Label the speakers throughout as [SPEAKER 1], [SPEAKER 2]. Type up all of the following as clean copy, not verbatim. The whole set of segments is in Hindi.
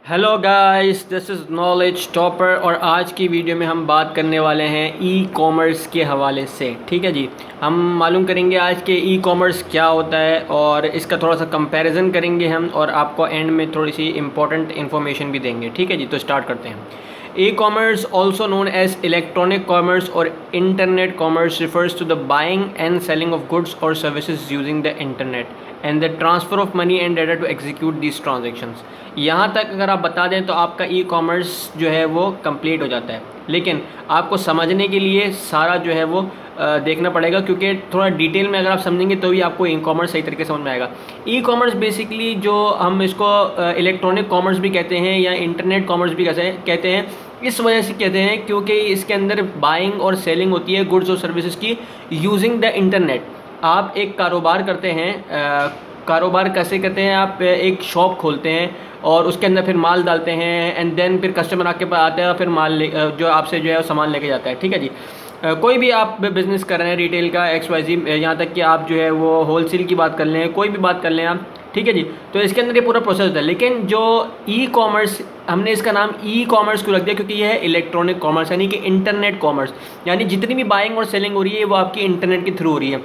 [SPEAKER 1] Hello guys, this is knowledge topper और आज की वीडियो में हम बात करने वाले हैं ई कॉमर्स के हवाले से। ठीक है जी, हम मालूम करेंगे आज के ई कॉमर्स क्या होता है और इसका थोड़ा सा कंपैरिजन करेंगे हम, और आपको एंड में थोड़ी सी इंपॉर्टेंट इन्फॉर्मेशन भी देंगे। ठीक है जी, तो स्टार्ट करते हैं। E commerce also known as electronic commerce और internet commerce refers to the buying and selling of goods और services using the internet and the transfer of money and data to execute these transactions. यहाँ तक अगर आप बता दें तो आपका ई कॉमर्स जो है वो कंप्लीट हो जाता है, लेकिन आपको समझने के लिए सारा जो है वो देखना पड़ेगा, क्योंकि थोड़ा डिटेल में अगर आप समझेंगे तो भी आपको ई कॉमर्स सही तरीके से समझ में आएगा। ई कॉमर्स बेसिकली जो हम इसको इलेक्ट्रॉनिक कॉमर्स भी कहते हैं या इंटरनेट कॉमर्स भी कहते हैं, इस वजह से कहते हैं क्योंकि इसके अंदर बाइंग और सेलिंग होती है गुड्स और सर्विसेज की यूजिंग द इंटरनेट। आप एक कारोबार करते हैं, कारोबार कैसे करते हैं, आप एक शॉप खोलते हैं और उसके अंदर फिर माल डालते हैं एंड देन फिर कस्टमर आपके पास आता है और फिर माल जो आपसे जो है वो सामान लेके जाता है। ठीक है जी, कोई भी आप बिज़नेस कर रहे हैं रिटेल का XYZ, यहाँ तक कि आप जो है वो होलसेल की बात कर लें, कोई भी बात कर लें आप। ठीक है जी, तो इसके अंदर ये पूरा प्रोसेस होता है। लेकिन जो ई कॉमर्स, हमने इसका नाम ई कॉमर्स क्यों रख दिया, क्योंकि यह है इलेक्ट्रॉनिक कॉमर्स यानी कि इंटरनेट कॉमर्स, यानी जितनी भी बाइंग और सेलिंग हो रही है वो आपकी इंटरनेट के थ्रू हो रही है।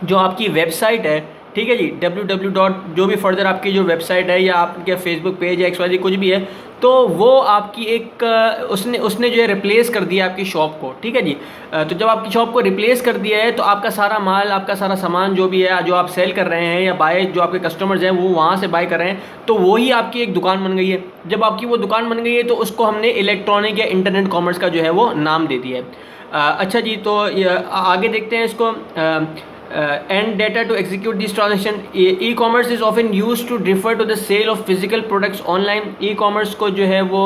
[SPEAKER 1] जो आपकी वेबसाइट है, ठीक है जी, www. जो भी फर्दर आपकी जो वेबसाइट है या आपके फेसबुक पेज या XYZ कुछ भी है, तो वो आपकी एक उसने जो है रिप्लेस कर दिया आपकी शॉप को। ठीक है जी, तो जब आपकी शॉप को रिप्लेस कर दिया है तो आपका सारा माल, आपका सारा सामान जो भी है, जो आप सेल कर रहे हैं या बाय, जो आपके कस्टमर्स हैं वो वहाँ से बाय कर रहे हैं, तो वही आपकी एक दुकान बन गई है। जब आपकी वो दुकान बन गई है तो उसको हमने इलेक्ट्रॉनिक या इंटरनेट कॉमर्स का जो है वो नाम दे दिया है। अच्छा जी, तो आगे देखते हैं इसको। And data to execute this transaction. E-commerce is often used to refer to the sale of physical products online. E-commerce को जो है वो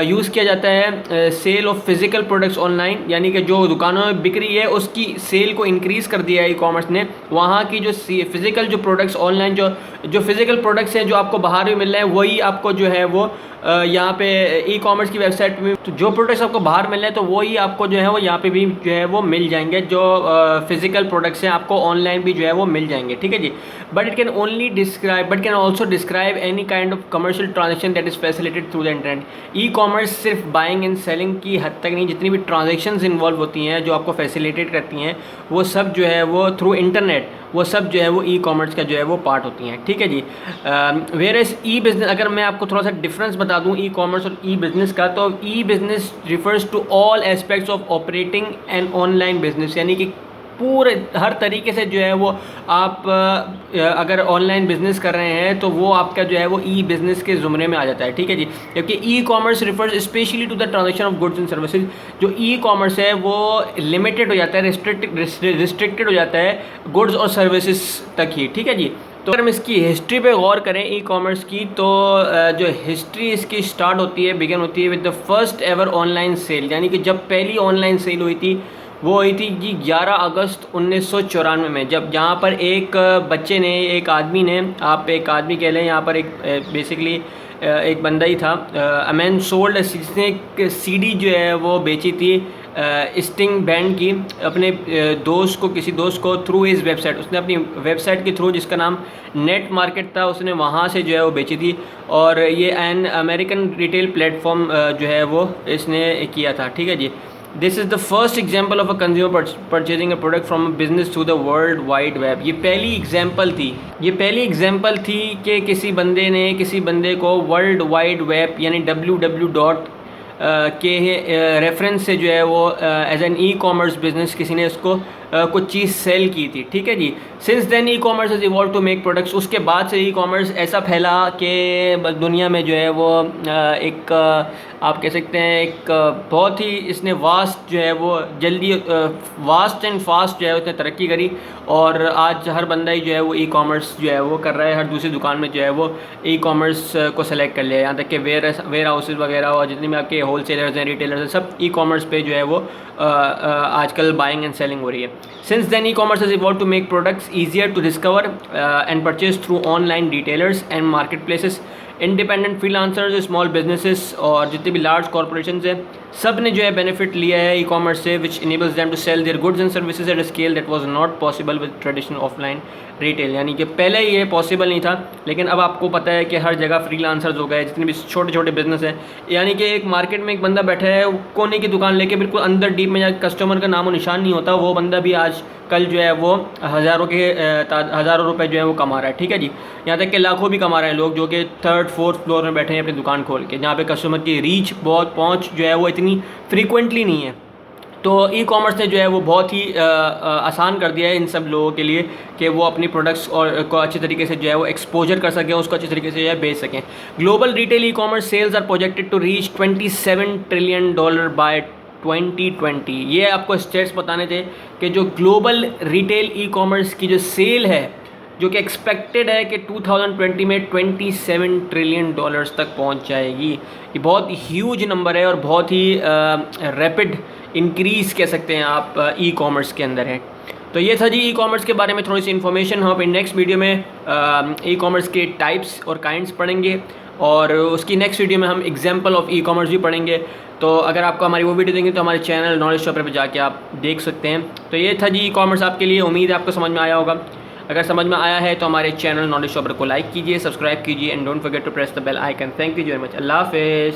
[SPEAKER 1] यूज़ किया जाता है sale of physical products online, यानी कि जो दुकानों में बिक रही है उसकी सेल को इंक्रीज़ कर दिया है ई-कॉमर्स ने। वहाँ की जो फिज़िकल जो प्रोडक्ट्स ऑनलाइन, जो फिज़िकल प्रोडक्ट्स हैं जो आपको बाहर भी मिल रहे हैं, वही आपको जो है वो यहाँ पे ई कॉमर्स की वेबसाइट में, तो जो प्रोडक्ट्स आपको बाहर मिल रहे हैं तो वही आपको जो है वो यहाँ पे भी जो है वो मिल जाएंगे। जो फिजिकल प्रोडक्ट्स हैं आपको ऑनलाइन भी जो है वो मिल जाएंगे। ठीक है जी, but can also describe any kind of commercial transaction that is facilitated through the internet. E commerce सिर्फ बाइंग एंड सेलिंग की हद तक नहीं, जितनी भी ट्रांजेक्शन्स इन्वॉल्व होती हैं जो आपको फैसिलिटेट करती हैं, वो सब जो है वो थ्रू इंटरनेट, वो सब जो है वो ई कॉमर्स का जो है वो पार्ट होती हैं। ठीक है जी, वेयर एज ई बिज़नेस, अगर मैं आपको थोड़ा सा डिफरेंस बता दूं ई कॉमर्स और ई बिज़नेस का, तो e business refers to all aspects of operating an online business, यानी कि पूरे हर तरीके से जो है वो आप अगर ऑनलाइन बिजनेस कर रहे हैं तो वो आपका जो है वो ई बिज़नेस के ज़ुमरे में आ जाता है। ठीक है जी, जबकि e commerce refers specially to the transaction of goods and services. जो ई कॉमर्स है वो लिमिटेड हो जाता है, रिस्ट्रिक्टेड हो जाता है गुड्स और सर्विसेज तक ही। ठीक है जी, तो अगर हम इसकी हिस्ट्री पे गौर करें ई कॉमर्स की, तो जो हिस्ट्री इसकी स्टार्ट होती है, बिगिन होती है with the first ever online sale, यानी कि जब पहली ऑनलाइन सेल हुई थी वो हुई थी जी 11 अगस्त 1994 में, जब जहाँ पर एक बच्चे ने, एक आदमी ने, आप एक आदमी कह लें, यहाँ पर एक बेसिकली एक बंदा ही था, अमैन सोल्ड, जिसने एक CD जो है वो बेची थी स्टिंग बैंड की अपने दोस्त को, किसी दोस्त को, थ्रू इस वेबसाइट। उसने अपनी वेबसाइट के थ्रू, जिसका नाम नेट मार्केट था, उसने वहाँ से जो है वो बेची थी, और ये एन अमेरिकन रिटेल प्लेटफॉर्म जो है वो इसने किया था। ठीक है जी, this is the first example of a consumer purchasing a product from a business through the world wide web. ये पहली एग्जाम्पल थी कि किसी बंदे को वर्ल्ड वाइड वेब यानी www. के रेफरेंस से जो है वो as an e commerce business किसी ने उसको कुछ चीज़ सेल की थी। ठीक है जी, since then e commerce is evolve to make products. उसके बाद से ई कॉमर्स ऐसा फैला कि दुनिया में जो है वो एक आप कह सकते हैं एक बहुत ही इसने वास्ट जो है वो जल्दी वास्ट एंड फास्ट जो है उसने तरक्की करी, और आज हर बंदा ही जो है वो ई कॉमर्स जो है वो कर रहा है। हर दूसरी दुकान में जो है वो ई कॉमर्स को सेलेक्ट कर लिया, यहाँ तक कि वेयर हाउसेज वगैरह और जितने भी आपके होल सेलर्स हैं, रिटेलर्स हैं, सब ई कॉमर्स पे जो है वो आजकल बाइंग एंड सेलिंग हो रही है। Since then e commerce is evolve to make products easier to discover and purchase through online retailers and market places, independent freelancers, small businesses और जितने भी लार्ज कॉरपोरेशन हैं, सब ने जो है बेनिफिट लिया है ई कॉमर्स से, which enables them to sell their goods and services at a scale that was not possible with traditional offline retail. यानी कि पहले ये पॉसिबल नहीं था, लेकिन अब आपको पता है कि हर जगह फ्रीलांसर्स हो गए, जितने भी छोटे छोटे बिजनेस हैं। यानी कि एक मार्केट में एक बंदा बैठा है कोने की दुकान लेके, बिल्कुल अंदर डीप में जाकर कस्टमर का नामो निशान नहीं होता, वो बंदा भी आज कल जो है वो हज़ारों रुपए जो है वो कमा रहा है। ठीक है जी, यहाँ तक कि लाखों भी कमा रहे हैं लोग जो कि 3rd 4th फ्लोर में बैठे हैं अपनी दुकान खोल के, जहाँ पे कस्टमर की रीच बहुत पहुँच जो है वो इतनी फ्रीक्वेंटली नहीं है। तो ई कॉमर्स ने जो है वो बहुत ही आसान कर दिया है इन सब लोगों के लिए कि वो अपनी प्रोडक्ट्स और को अच्छी तरीके से जो है वो एक्सपोजर कर सकें, उसको अच्छी तरीके से जो है बेच सकें। Global retail e commerce sales are projected to reach $27 trillion by 2020। ये आपको स्टेट्स बताने थे कि जो ग्लोबल रिटेल ई कॉमर्स की जो सेल है, जो कि एक्सपेक्टेड है कि 2020 में $27 ट्रिलियन तक पहुंच जाएगी। ये बहुत ह्यूज नंबर है और बहुत ही रैपिड इंक्रीज़ कह सकते हैं आप ई कॉमर्स के अंदर है। तो ये था जी ई कॉमर्स के बारे में थोड़ी सी इन्फॉर्मेशन। हम अपने नेक्स्ट वीडियो में ई कॉमर्स के टाइप्स और काइंड्स पढ़ेंगे, और उसकी नेक्स्ट वीडियो में हम एग्जाम्पल ऑफ ई कॉमर्स भी पढ़ेंगे। तो अगर आपको हमारी वो वीडियो देंगे तो हमारे चैनल नॉलेज शॉपर पर जाके आप देख सकते हैं। तो ये था जी ई कॉमर्स आपके लिए, उम्मीद है आपको समझ में आया होगा। अगर समझ में आया है तो हमारे चैनल नॉलेज शॉपर को लाइक कीजिए, सब्सक्राइब कीजिए, and don't forget to press the bell icon. Thank you very much. अल्लाह हाफिज़।